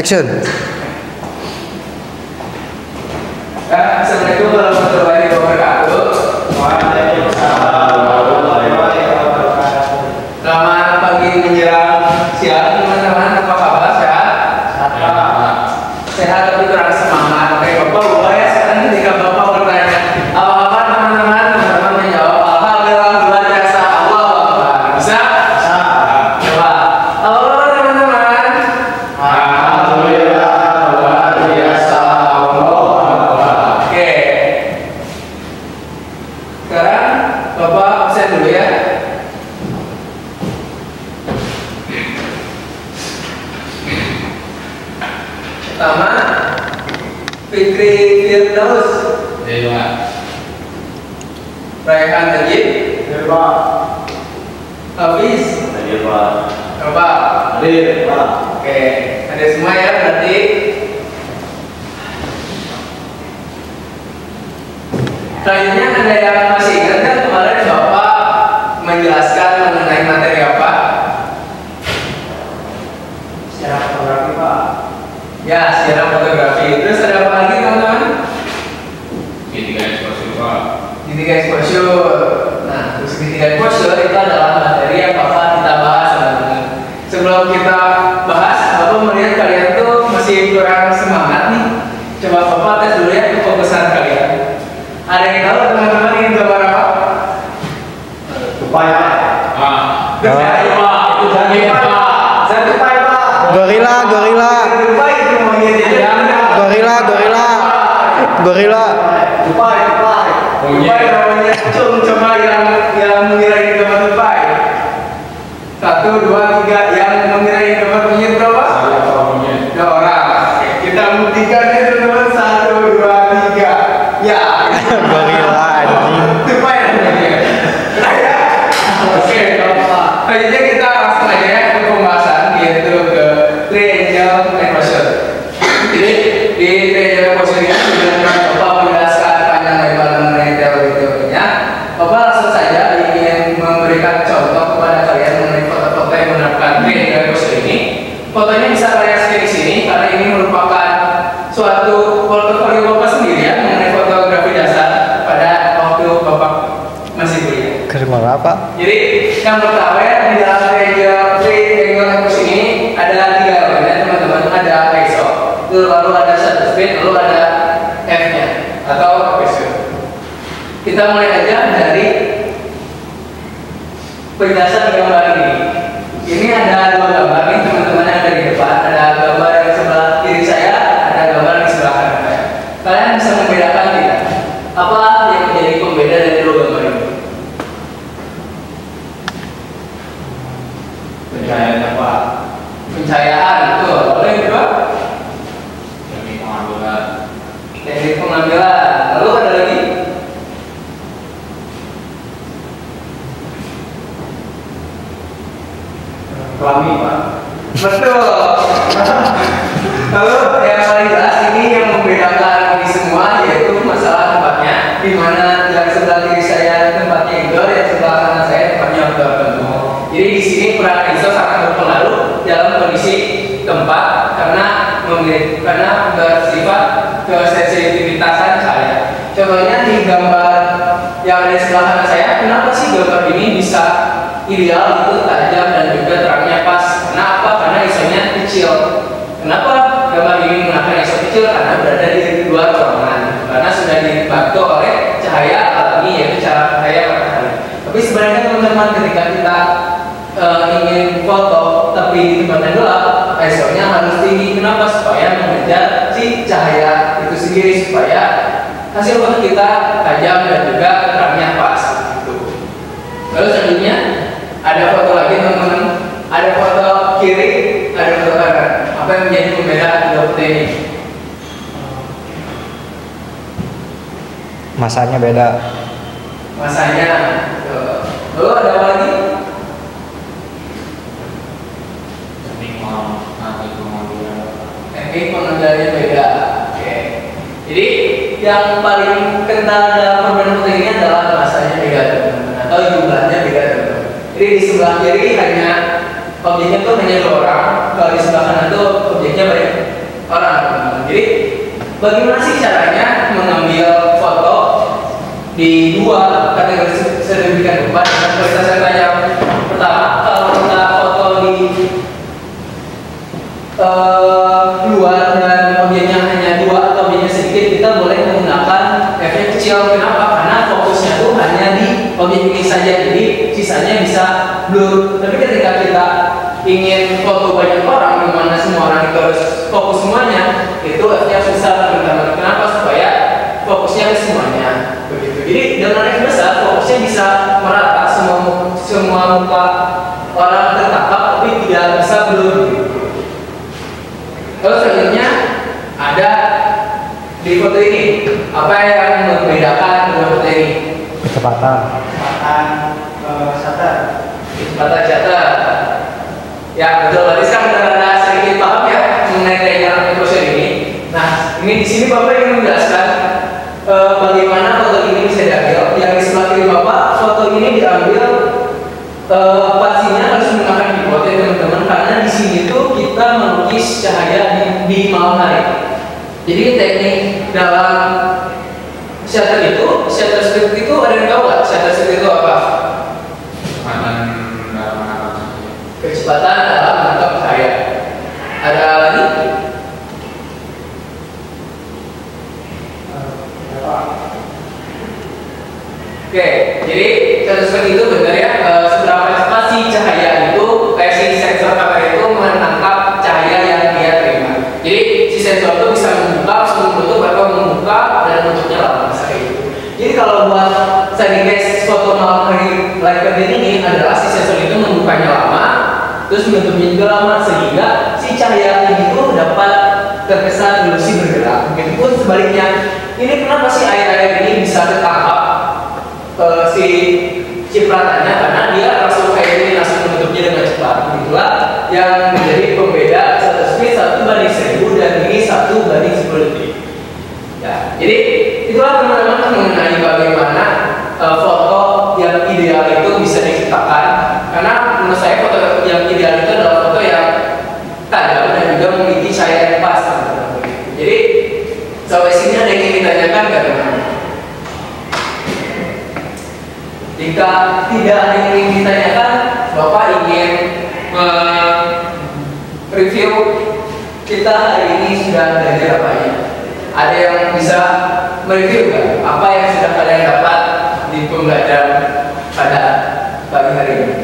Action. Assalamualaikum warahmatullahi wabarakatuh. Waalaikumsalam warahmatullahi wabarakatuh. Selamat pagi menjelang siang teman-teman. Apa kabar? Sehat? Sehat tapi kurang semangat. Oke, Bapak boleh ya sekarang ketika Bapak bertanya apa kabar teman-teman? Teman-teman menjawab alhamdulillah luar biasa. Allah Akbar. Bisa? Coba. Apa kabar teman-teman? Alhamdulillah luar biasa. Allah Akbar. Oke. Sekarang Bapak absen dulu ya. Pertama, Fikri Firdaus, Raihan Najib, Hafiz, Coba. Oke, ada semua ya berarti. Kayaknya ada yang masih ingat kan kemarin Bapak menjelaskan mengenai materi apa? Secara fotografi, Pak. Ya, sejarah fotografi. Terus ada apa lagi teman-teman? Segitiga exposure, Pak. Segitiga exposure. Nah, terus segitiga exposure itu adalah materi yang bakal kita bahas teman-teman. Sebelum kita bahas, Bapak melihat kalian tuh masih kurang semangat nih. Coba Bapak tes dulu ya kefokusan kalian. Ada yang tahu teman-teman ini gambar apa? Upaya. Tupai, Pak. Itu jangan Pak. Saya tupai, Pak. Gorila. Tupai itu monyet ya. Gorila. Upaya. Tupai namanya. Coba yang mengira ini gambar tupai. 1, 2, 3 yang mengira ini gambar monyet berapa? Dua orang. Oke, kita buktikan ya teman-teman. 1, 2, 3. Ya. Gorila anjing. Tupai namanya. Nah ya. Oke. Selanjutnya kita langsung aja ya ke pembahasan yaitu ke triangle equation. Jadi di triangle equation ini sudah Bapak menjelaskan panjang lebar mengenai teori-teorinya. Bapak langsung saja ingin memberikan contoh kepada kalian mengenai foto-foto yang menerapkan triangle equation ini. Fotonya bisa kalian share di sini karena ini merupakan suatu portofolio Bapak sendiri ya mengenai fotografi dasar pada waktu Bapak masih kuliah. Keren apa? Jadi yang pertama ya, di dalam triangle equation ini ada 3 elemen teman-teman. Ada ISO, lalu ada shutter speed, lalu ada F-nya atau aperture. Kita mulai aja dari penjelasan gambar ini. Ini ada 2 gambar nih teman-teman yang ada di depan. Ada gambar yang sebelah kiri saya, ada gambar yang di sebelah kanan saya. Kalian bisa membedakan tidak? Apa yang menjadi pembeda dari 2 gambar ini? Pencahayaan, Pak. Pencahayaan, betul. Lalu yang kedua, teknik pengambilan. Lalu ada lagi Kelamin, Pak. betul. Lalu yang paling jelas ini yang membedakan ini semua yaitu masalah tempatnya, di mana yang sebelah kiri saya tempatnya indoor, yang sebelah kanan saya tempatnya outdoor. Jadi di sini peran ISO sangat berpengaruh dalam kondisi tempat karena bersifat kesensitivitasan saya. Contohnya di gambar yang ada di sebelah kanan saya, kenapa sih gambar ini bisa ideal itu tajam dan juga terangnya pas? Karena apa? Karena ISO-nya kecil. Kenapa gambar ini menggunakan ISO kecil? Karena berada di luar ruangan. Karena sudah dibantu oleh cahaya alami yaitu cahaya matahari. Tapi sebenarnya teman-teman ketika kita ingin foto tapi di tempat yang gelap, ISO-nya harus tinggi. Kenapa? Supaya mengejar si cahaya itu sendiri supaya hasil foto kita tajam dan juga terangnya pas. Gitu. Lalu selanjutnya ada foto lagi teman-teman. Ada foto kiri, ada foto kanan. Apa yang menjadi pembeda kedua foto ini? Masanya beda. Masanya. Lalu ada apa lagi? Teknik pengambilannya beda. Oke. Jadi yang paling kental dalam perbedaan foto ini adalah masanya beda teman-teman atau jumlahnya beda teman-teman. Jadi di sebelah kiri hanya objeknya tuh hanya 2 orang, kalau di sebelah kanan tuh objeknya banyak orang. Jadi bagaimana sih caranya mengambil foto di dua kategori sedemikian rupa dengan kualitas yang pertama? Kalau kita foto di luar dan objeknya hanya dua atau objeknya sedikit, kita boleh menggunakan efek kecil. Kenapa? Karena fokusnya tuh hanya di objek ini saja, jadi sisanya bisa blur. Tapi ketika kita ingin foto banyak orang, dimana semua orang itu harus fokus semuanya, itu efeknya susah teman-teman. Kenapa? Supaya fokusnya ke semuanya begitu. Jadi dengan efek besar fokusnya bisa merata, semua muka orang tertangkap, tapi tidak bisa blur gitu. Lalu selanjutnya ada di foto ini, apa yang membedakan dua foto ini? Kecepatan. Kecepatan shutter. Ya betul, berarti sekarang sudah ada sedikit paham ya mengenai diagram exposure ini. Nah, ini di sini Bapak ingin menjelaskan bagaimana foto ini bisa diambil. Yang di sebelah kiri Bapak, foto ini diambil pastinya harus menggunakan keyboard ya teman-teman, karena di sini tuh kita melukis cahaya di malam hari. Jadi teknik dalam shutter speed itu ada yang tahu nggak? Shutter speed itu apa? Kecepatan dalam menangkap cahaya. Ada lagi? Oke, jadi shutter speed itu benar ya, seberapa cepat si cahaya itu, si sensor kamera itu menangkap cahaya yang dia terima. Jadi si sensor itu bisa membuka, langsung menutup, atau membuka dan tutupnya lama, kayak gitu. Jadi kalau buat study case foto malam hari live curtain ini adalah si sensor itu membukanya lama, terus menutupnya juga lama, sehingga si cahaya ini tuh dapat terkesan ilusi bergerak. Begitupun sebaliknya, ini kenapa sih air-air ini bisa tertangkap si cipratannya, karena dia langsung kayak ini, langsung menutupnya dengan cepat. Itulah yang menjadi pembeda shutter speed 1/1000 dan ini 1/10 ya. Jadi itulah teman-teman mengenai bagaimana foto yang ideal itu bisa diciptakan. Karena menurut saya foto yang ideal itu adalah foto yang tajam dan juga memiliki cahaya yang pas, teman-teman. Jadi sampai sini ada yang ingin ditanyakan nggak, teman-teman? Jika tidak ada yang ingin ditanyakan, Bapak ingin review kita hari ini sudah belajar apa ya? Ada yang bisa mereview nggak apa yang sudah kalian dapat di pembelajaran pada pagi hari ini?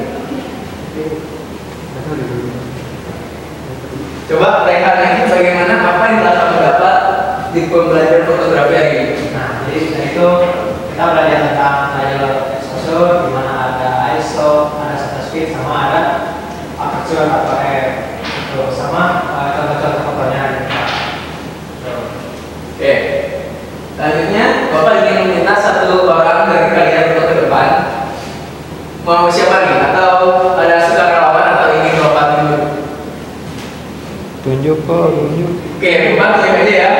Coba mereka lagi bagaimana apa yang telah kamu dapat di pembelajaran fotografi hari ini? Nah, jadi setelah itu kita belajar tentang layar exposure, di mana ada ISO, ada shutter speed, sama ada aperture atau F, itu sama contoh-contoh fotonya. Oke. Selanjutnya, Bapak ingin meminta satu orang dari kalian untuk ke depan. Mau siapa nih? Atau ada sukarelawan atau ingin Bapak tunjuk? Tunjuk kok, tunjuk. Oke, Bapak tunjuk aja ya.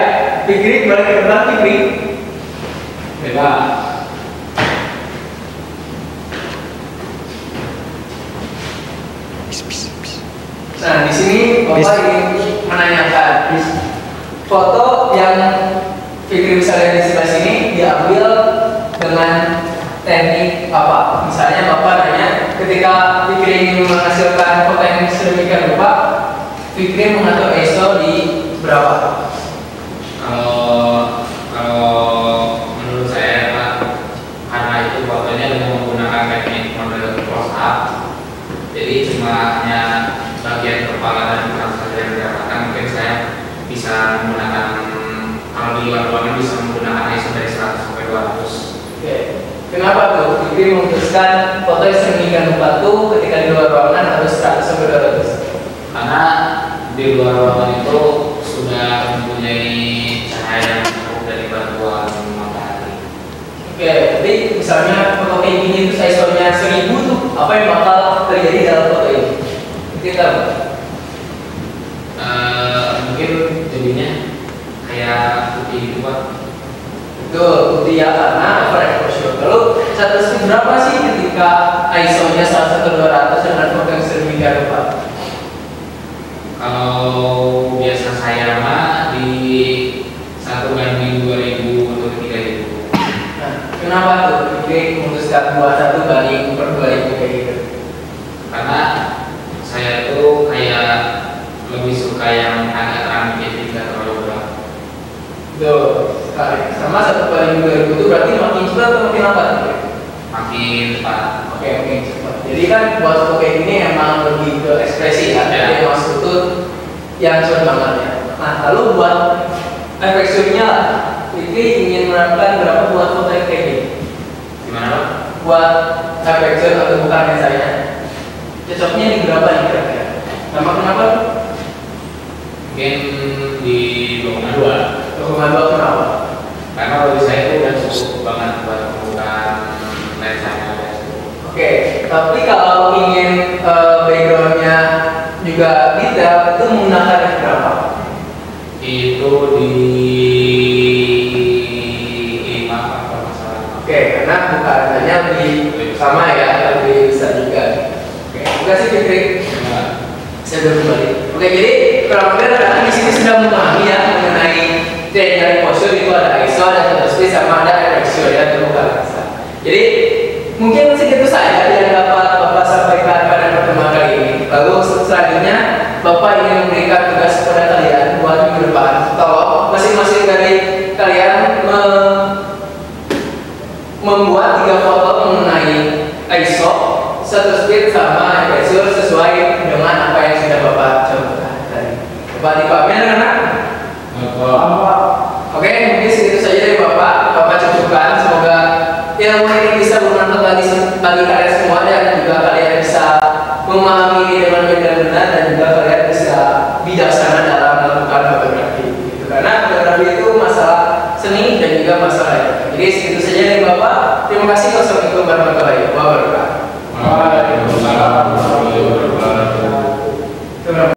Fikri, balik ke depan, Fikri. Bebas. Nah, di sini Bapak ingin menanyakan foto yang Fikri bisa lihat di sebelah sini diambil dengan teknik apa? Misalnya Bapak nanya, ketika Fikri ingin menghasilkan foto yang sedemikian rupa, Fikri mengatur ISO di berapa? Kalau menurut saya Pak, karena itu fotonya dengan menggunakan teknik model close up, jadi cuma hanya bagian kepala dan kurang saja yang didapatkan. Mungkin saya bisa menggunakan, kalau di luar ruangan bisa menggunakan ISO dari 100 sampai 200. Oke. Kenapa tuh Fikri memutuskan foto yang sedemikian rupa tuh ketika di luar ruangan harus 100 sampai 200? Karena di luar ruangan itu sudah mempunyai cahaya yang cukup dari bantuan matahari. Oke, tapi misalnya foto kayak gini itu ISO-nya 1000 tuh, apa yang bakal terjadi dalam foto ini? Kita mungkin jadinya kayak putih gitu Pak. betul, putih ya, karena overexposure. Lalu shutter speed berapa sih ketika ISO-nya 1/200 dengan foto yang sedemikian rupa? Kalau biasa saya mah bisa buat 1/2 kayak gitu? Karena saya tuh kayak lebih suka yang agak terang dikit, tidak terlalu gelap. Tuh, sekali. Sama 1/2 itu berarti makin cepat atau makin lambat? Makin cepat. Oke, cepat. Jadi kan buat foto kayak gini emang lebih ke ekspresi kan, Ya. jadi maksud itu yang cepat banget ya. Nah, lalu buat efek zoomnya, Fikri ingin menerapkan berapa buat foto yang kayak gini? Gimana Pak? Buat efek zoom atau bukannya saya, cocoknya di berapa nih kira-kira? Kenapa? Mungkin di 2,2. 2,2 kenapa? Karena bagi saya itu udah cukup banget buat penggunaan lensanya. Oke, tapi kalau ingin backgroundnya juga detail, itu menggunakan yang berapa? Itu di 5 kalau nggak salah. Oke, karena bukannya lebih sama ya, lebih besar juga. Oke, terima kasih Fikri. Saya baru kembali. Oke, jadi kalau kalian di sini sudah memahami ya mengenai dari postur itu ada ISO, ada shutter speed, sama ada ratio ya, itu bukan bisa. Jadi mungkin segitu saja yang dapat Bapak sampaikan pada pertemuan kali ini. Lalu selanjutnya Bapak ingin memberikan tugas kepada kalian buat minggu depan. Tolong masing-masing dari kalian membuat 3 foto mengenai ISO, shutter speed, sama ratio sesuai dengan apa yang sudah Bapak contohkan tadi. Bapak dipahami anak-anak? Oke, mungkin segitu saja dari Bapak cukupkan. Semoga ilmu ini bisa bermanfaat bagi kalian semua dan juga kalian bisa memahami ini dengan benar-benar dan juga kalian bisa bijaksana dalam melakukan fotografi. Gitu. Karena fotografi itu masalah seni dan juga masalah ya. Jadi segitu saja dari Bapak. Terima kasih. Wassalamualaikum warahmatullahi wabarakatuh. Waalaikumsalam warahmatullahi wabarakatuh.